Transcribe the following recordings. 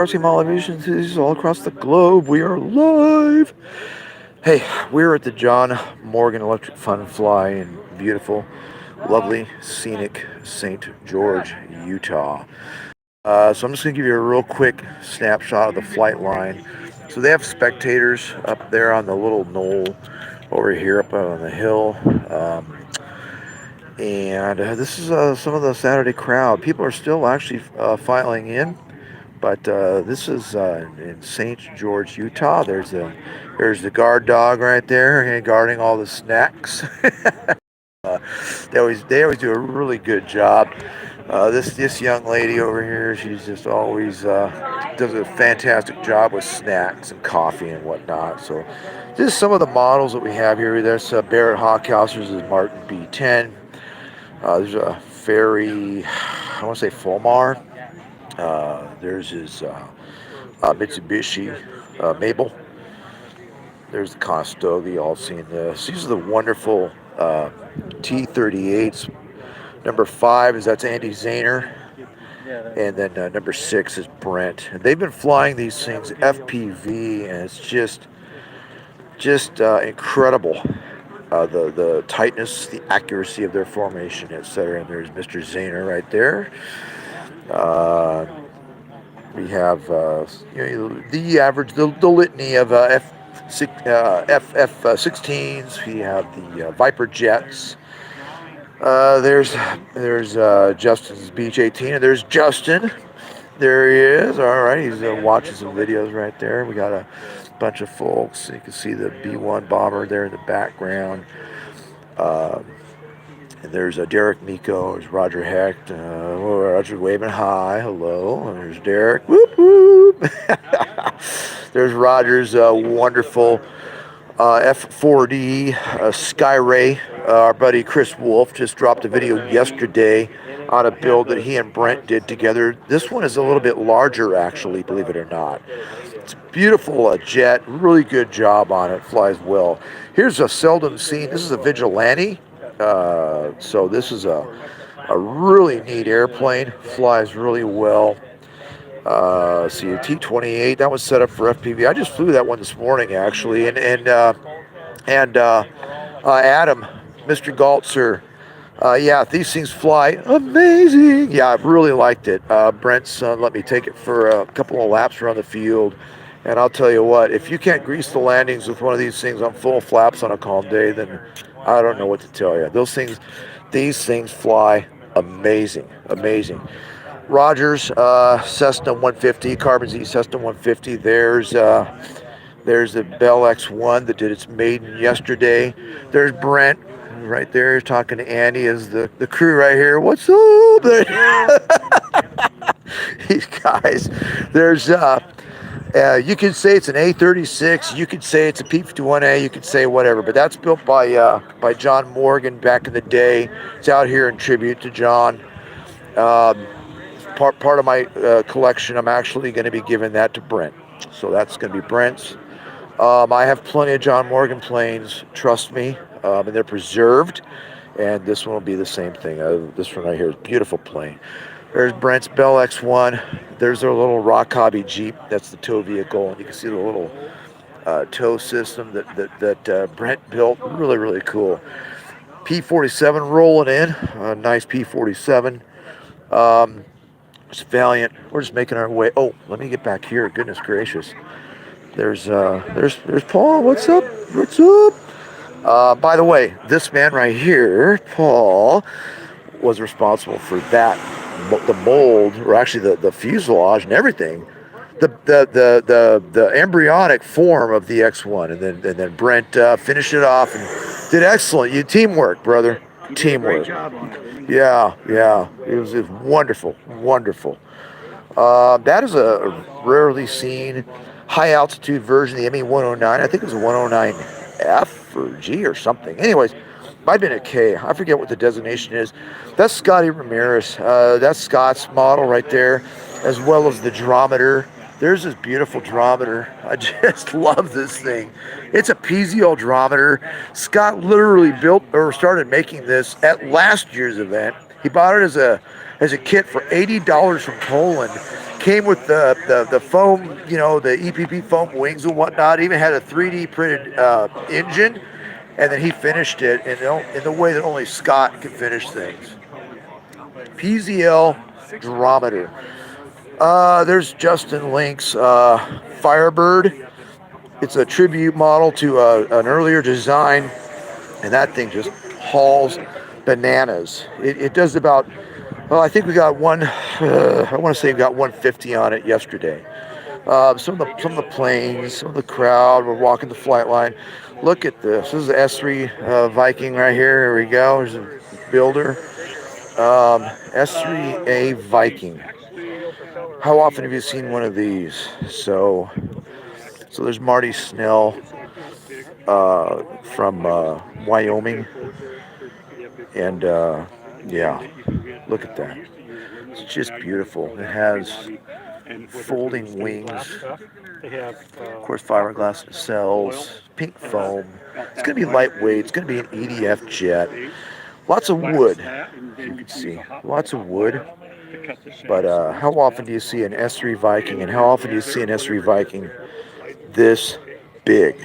RC Mall Aviation cities all across the globe. We are live. Hey, we're at the John Morgan Electric Fun Fly in beautiful, lovely, scenic St. George, Utah. So I'm just going to give you a real quick snapshot of the flight line. So they have spectators up there on the little knoll over here up on the hill. And this is some of the Saturday crowd. People are still actually filing in. But this is in St. George, Utah. There's the guard dog right there, guarding all the snacks. They always do a really good job. This young lady over here, she's just always does a fantastic job with snacks and coffee and whatnot. So, this is some of the models that we have here. There's Barrett Hockhauser's is Martin B10. There's a Ferry, I want to say Fulmar. There's his Mitsubishi Mabel. There's the Conestoga. You all seen this. These are the wonderful T-38s. Number 5 is that's Andy Zahner, and then number 6 is Brent. And they've been flying these things FPV, and it's just incredible. The tightness, the accuracy of their formation, etc. And there's Mr. Zahner right there. We have the average, the litany of F-16s. We have the Viper jets. There's Justin's Beach 18, and there's Justin. There he is. All right, he's watching some videos right there. We got a bunch of folks. You can see the B-1 bomber there in the background. And there's Derek Miko, there's Roger Hecht, Roger waving hi, hello, and there's Derek, whoop whoop. There's Roger's wonderful F4D Skyray. Our buddy Chris Wolf just dropped a video yesterday on a build that he and Brent did together. This one is a little bit larger, actually, believe it or not. It's a beautiful jet, really good job on it, flies well. Here's a seldom seen, this is a Vigilante. So this is a really neat airplane, flies really well. See, a T-28, that was set up for FPV. I just flew that one this morning, actually, and Adam, Mr. Galtzer, yeah, these things fly amazing. Yeah, I really liked it. Brent's let me take it for a couple of laps around the field, and I'll tell you what, if you can't grease the landings with one of these things on full flaps on a calm day, then I don't know what to tell you. These things fly amazing, amazing. Rogers, Cessna 150, Carbon Z Cessna 150. There's the Bell X1 that did its maiden yesterday. There's Brent right there talking to Andy as the crew right here. What's up? These guys. There's you could say it's an A36. You could say it's a P51A. You could say whatever, but that's built by John Morgan back in the day. It's out here in tribute to John. Part of my collection, I'm actually going to be giving that to Brent. So that's going to be Brent's. I have plenty of John Morgan planes, trust me, and they're preserved. And this one will be the same thing. This one right here is a beautiful plane. There's Brent's Bell X1. There's their little rock hobby Jeep. That's the tow vehicle. And you can see the little tow system that Brent built. Really, really cool. P47 rolling in. Nice P47. It's Valiant. We're just making our way. Oh, let me get back here. Goodness gracious. There's Paul. What's up? What's up? By the way, this man right here, Paul, was responsible for that, the mold, or actually the fuselage and everything, the embryonic form of the X1, and then Brent finished it off and did excellent. You teamwork, brother. Teamwork. Yeah, it was wonderful, wonderful. That is a rarely seen high altitude version of the ME-109. I think it was a 109F or G or something. Anyways, might have been a K. I forget what the designation is. That's Scotty Ramirez. That's Scott's model right there, as well as the Drometer. There's this beautiful Drometer. I just love this thing. It's a PZL Drometer. Scott literally built or started making this at last year's event. He bought it as a kit for $80 from Poland, Came with the foam, you know, the EPP foam wings and whatnot. Even had a 3D printed engine, and then he finished it in the way that only Scott can finish things. PZL Drometer. There's Justin Link's Firebird. It's a tribute model to an earlier design, and that thing just hauls bananas. It does about, well, I think we got one, I want to say we got 150 on it yesterday. Some of the planes, some of the crowd were walking the flight line. Look at this. This is the S3 Viking right here. Here we go. There's a builder. S3A Viking. How often have you seen one of these? So there's Marty Snell from Wyoming, and yeah, look at that. It's just beautiful. It has folding wings, of course, fiberglass nacelles, pink foam. It's going to be lightweight. It's going to be an EDF jet. Lots of wood, you can see. Lots of wood. But how often do you see an S3 Viking, and how often do you see an S3 Viking this big?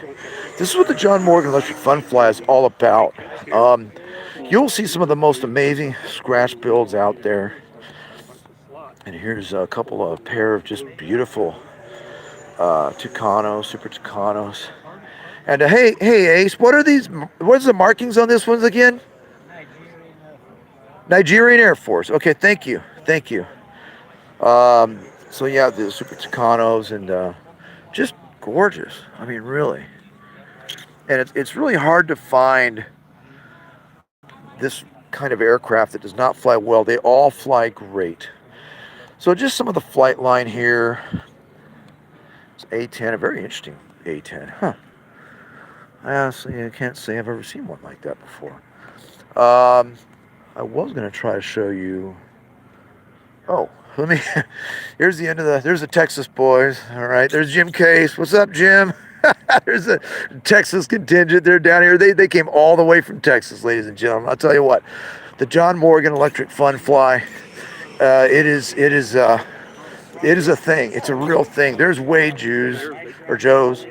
This is what the John Morgan Electric Fun Fly is all about. You'll see some of the most amazing scratch builds out there. And here's a pair of just beautiful Tucanos, Super Tucanos. And hey Ace, what are these? What's the markings on this ones again? Nigerian Air Force. Okay, thank you. So yeah, the Super Tucanos, and just gorgeous. I mean, really. And it's really hard to find this kind of aircraft that does not fly well. They all fly great. So just some of the flight line here. It's A10, a very interesting A10. Huh. Honestly, I can't say I've ever seen one like that before. I was going to try to show you. Oh, here's the end of there's the Texas boys. All right, there's Jim Case. What's up, Jim? There's a Texas contingent. They're down here. They came all the way from Texas, ladies and gentlemen. I'll tell you what, the John Morgan Electric Fun Fly, it is a thing. It's a real thing. There's Wade Joe's.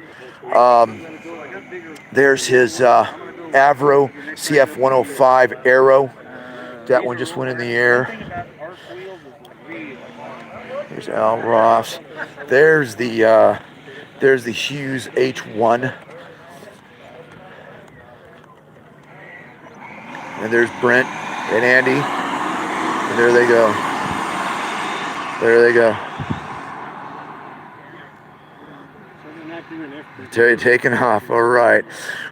There's his Avro CF-105 Aero. That one just went in the air. There's Al Ross. There's the Hughes H1. And there's Brent and Andy. And there they go. Taking off. All right.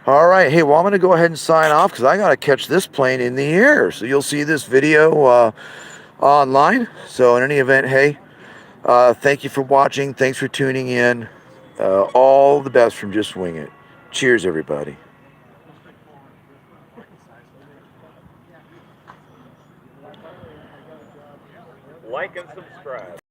Hey, well, I'm going to go ahead and sign off because I got to catch this plane in the air. So you'll see this video online. So in any event, hey, thank you for watching. Thanks for tuning in. All the best from Just Wing It. Cheers, everybody. Like and subscribe.